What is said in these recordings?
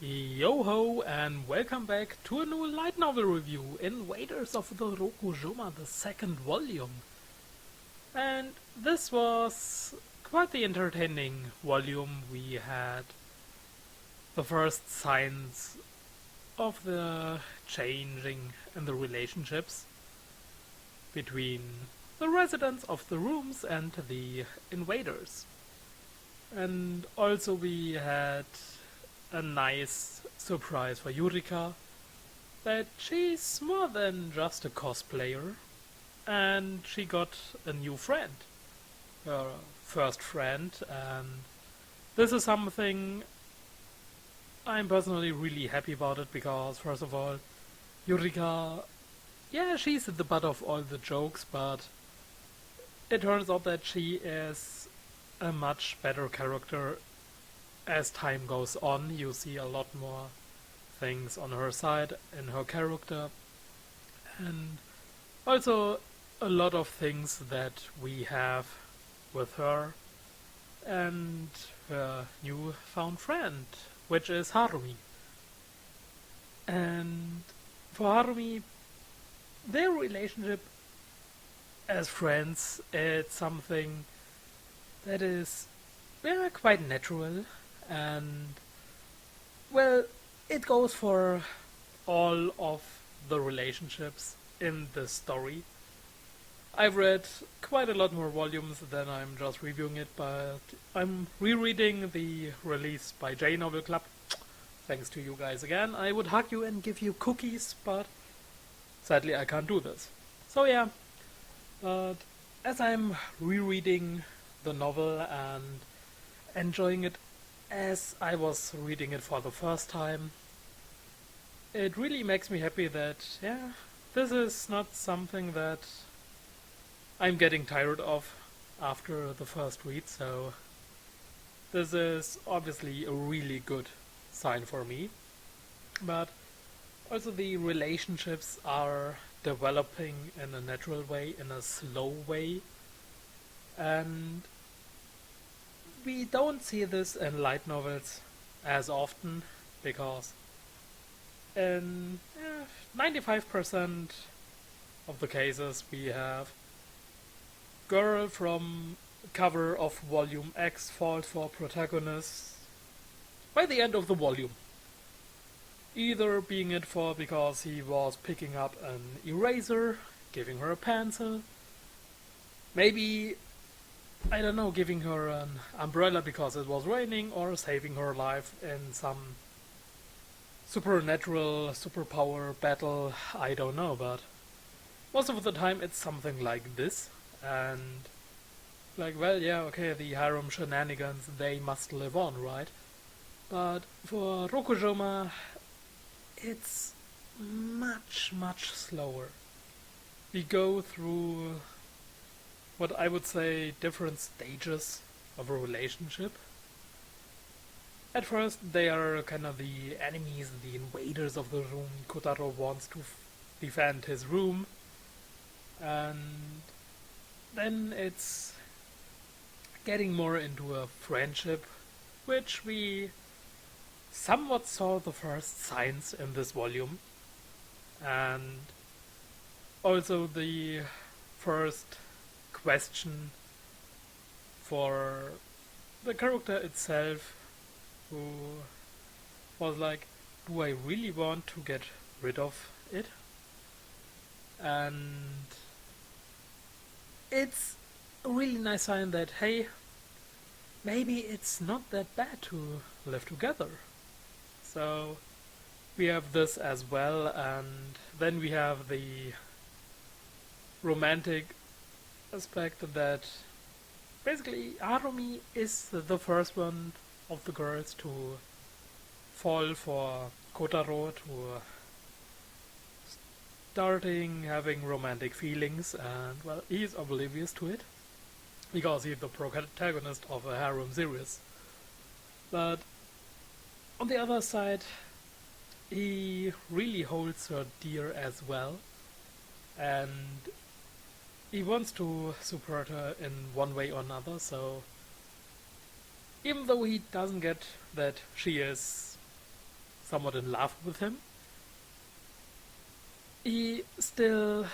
Yo-ho, and welcome back to a new light novel review, Invaders of the Rokujouma, the second volume. And this was quite the entertaining volume. We had the first signs of the changing in the relationships between the residents of the rooms and the invaders. And also we had a nice surprise for Yurika that she's more than just a cosplayer, and she got a new friend, her first friend, and this is something I'm personally really happy about it because, first of all, Yurika, yeah, she's at the butt of all the jokes, but it turns out that she is a much better character. As time goes on, you see a lot more things on her side in her character, and also a lot of things that we have with her and her newfound friend, which is Harumi. And for Harumi, their relationship as friends, it's something that is quite natural. And well, it goes for all of the relationships in this story. I've read quite a lot more volumes than I'm just reviewing it, but I'm rereading the release by J Novel Club. Thanks to you guys again. I would hug you and give you cookies, but sadly I can't do this. So yeah, but as I'm rereading the novel and enjoying it as I was reading it for the first time, it really makes me happy that, yeah, this is not something that I'm getting tired of after the first read, so this is obviously a really good sign for me. But also the relationships are developing in a natural way, in a slow way, and we don't see this in light novels as often because in 95% of the cases we have girl from cover of volume X falls for protagonist by the end of the volume. Either being it for because he was picking up an eraser, giving her a pencil, maybe I don't know, giving her an umbrella because it was raining, or saving her life in some supernatural, superpower battle, I don't know, but most of the time it's something like this, and like, well, yeah, okay, the harem shenanigans, they must live on, right? But for Rokujouma, it's much, much slower. We go through what I would say different stages of a relationship. At first they are kind of the enemies, the invaders of the room. Kotaro wants to defend his room, and then it's getting more into a friendship, which we somewhat saw the first signs in this volume, and also the first question for the character itself, who was like, do I really want to get rid of it? And it's a really nice sign that, hey, maybe it's not that bad to live together. So we have this as well, and then we have the romantic aspect that basically Harumi is the first one of the girls to fall for Kotaro, to starting having romantic feelings, and well, he's oblivious to it because he's the protagonist of a harem series. But on the other side, he really holds her dear as well, and he wants to support her in one way or another, so even though he doesn't get that she is somewhat in love with him, he still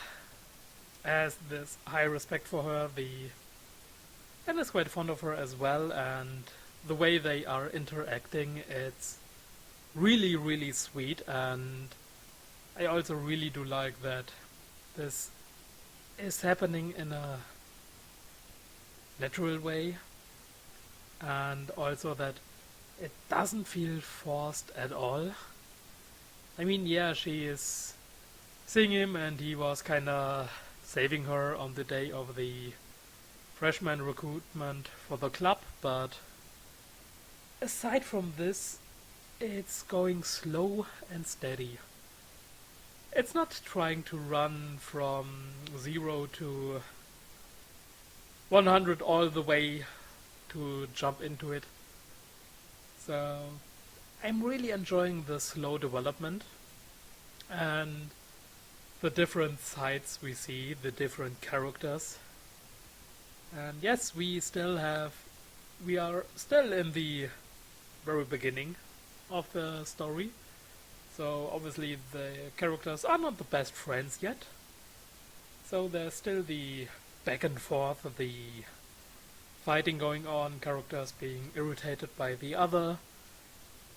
has this high respect for her, and is quite fond of her as well, and the way they are interacting, it's really, really sweet, and I also really do like that this is happening in a natural way, and also that it doesn't feel forced at all. I mean, yeah, she is seeing him and he was kinda saving her on the day of the freshman recruitment for the club, but aside from this, it's going slow and steady. It's not trying to run from 0 to 100 all the way to jump into it. So I'm really enjoying the slow development and the different sides we see, the different characters. And yes, we are still in the very beginning of the story. So obviously the characters are not the best friends yet. So there's still the back and forth, the fighting going on, characters being irritated by the other.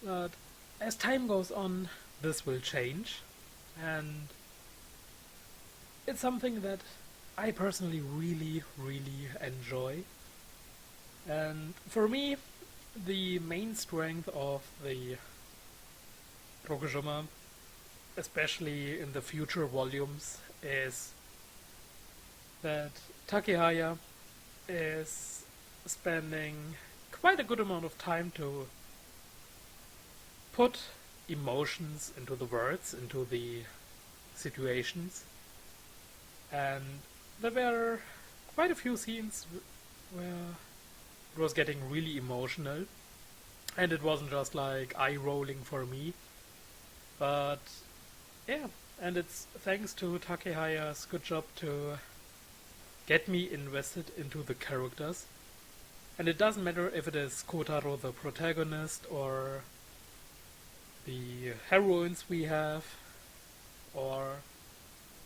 But as time goes on, this will change. And it's something that I personally really, really enjoy. And for me, the main strength of the Rokujouma, especially in the future volumes, is that Takehaya is spending quite a good amount of time to put emotions into the words, into the situations. And there were quite a few scenes where it was getting really emotional, and it wasn't just like eye rolling for me, but yeah, and it's thanks to Takehaya's good job to get me invested into the characters. And it doesn't matter if it is Kotaro the protagonist or the heroines we have, or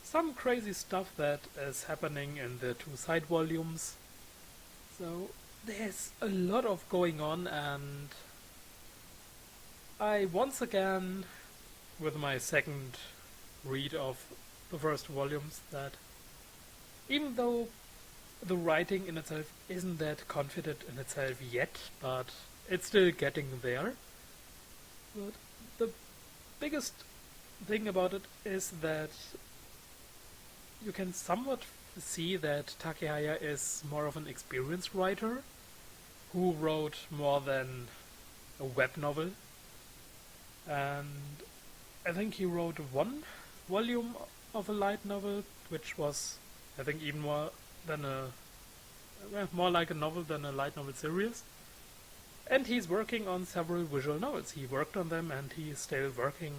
some crazy stuff that is happening in the 2 side volumes. So there's a lot of going on, and I once again, with my second read of the first volumes, that even though the writing in itself isn't that confident in itself yet, but it's still getting there. But the biggest thing about it is that you can somewhat see that Takehaya is more of an experienced writer who wrote more than a web novel. And I think he wrote 1 volume of a light novel, which was, I think, even more like a novel than a light novel series. And he's working on several visual novels. He worked on them, and he is still working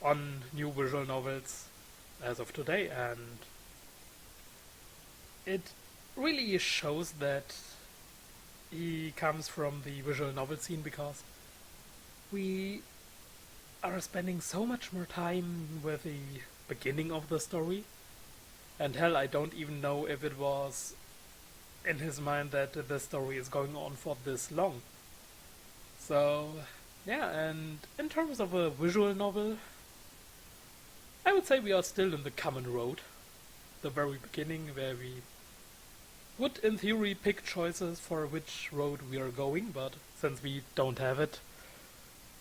on new visual novels as of today, and it really shows that he comes from the visual novel scene, because we are spending so much more time with the beginning of the story, and hell, I don't even know if it was in his mind that the story is going on for this long. So yeah, and in terms of a visual novel, I would say we are still in the common road, the very beginning, where we would in theory pick choices for which road we are going, but since we don't have it,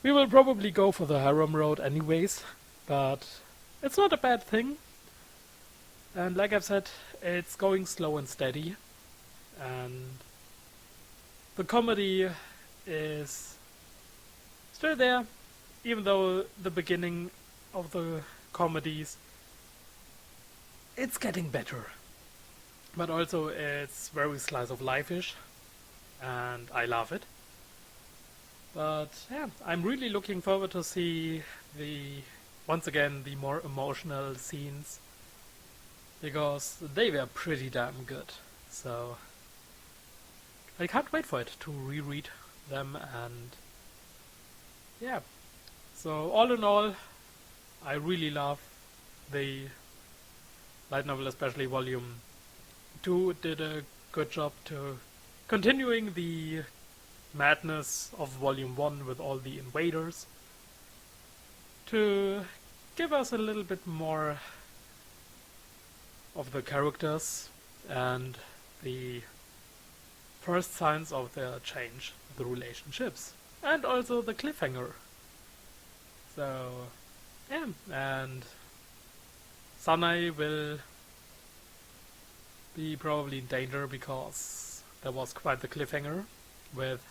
we will probably go for the harem road anyways, but it's not a bad thing. And like I've said, it's going slow and steady, and the comedy is still there, even though the beginning of the comedies, it's getting better. But also it's very slice of life-ish, and I love it. But yeah, I'm really looking forward to see once again, the more emotional scenes, because they were pretty damn good. So I can't wait for it to reread them, and yeah, So all in all, I really love the light novel, especially volume 2. It did a good job to continuing the madness of volume 1 with all the invaders, to give us a little bit more of the characters and the first signs of their change, the relationships, and also the cliffhanger. So yeah, and Sanai will be probably in danger because there was quite the cliffhanger with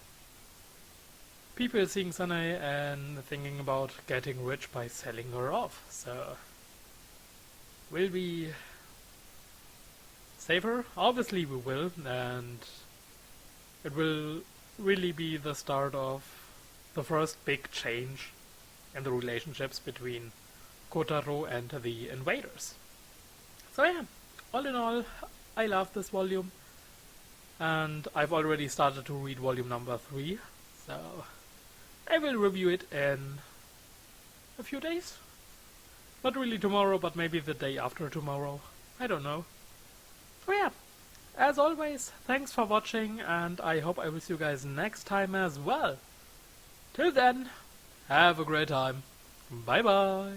people seeing Sanai and thinking about getting rich by selling her off. So will we save her? Obviously we will, and it will really be the start of the first big change in the relationships between Kotaro and the invaders. So yeah, all in all, I love this volume, and I've already started to read volume number 3, so I will review it in a few days. Not really tomorrow, but maybe the day after tomorrow. I don't know. So yeah, as always, thanks for watching, and I hope I will see you guys next time as well. Till then, have a great time. Bye bye.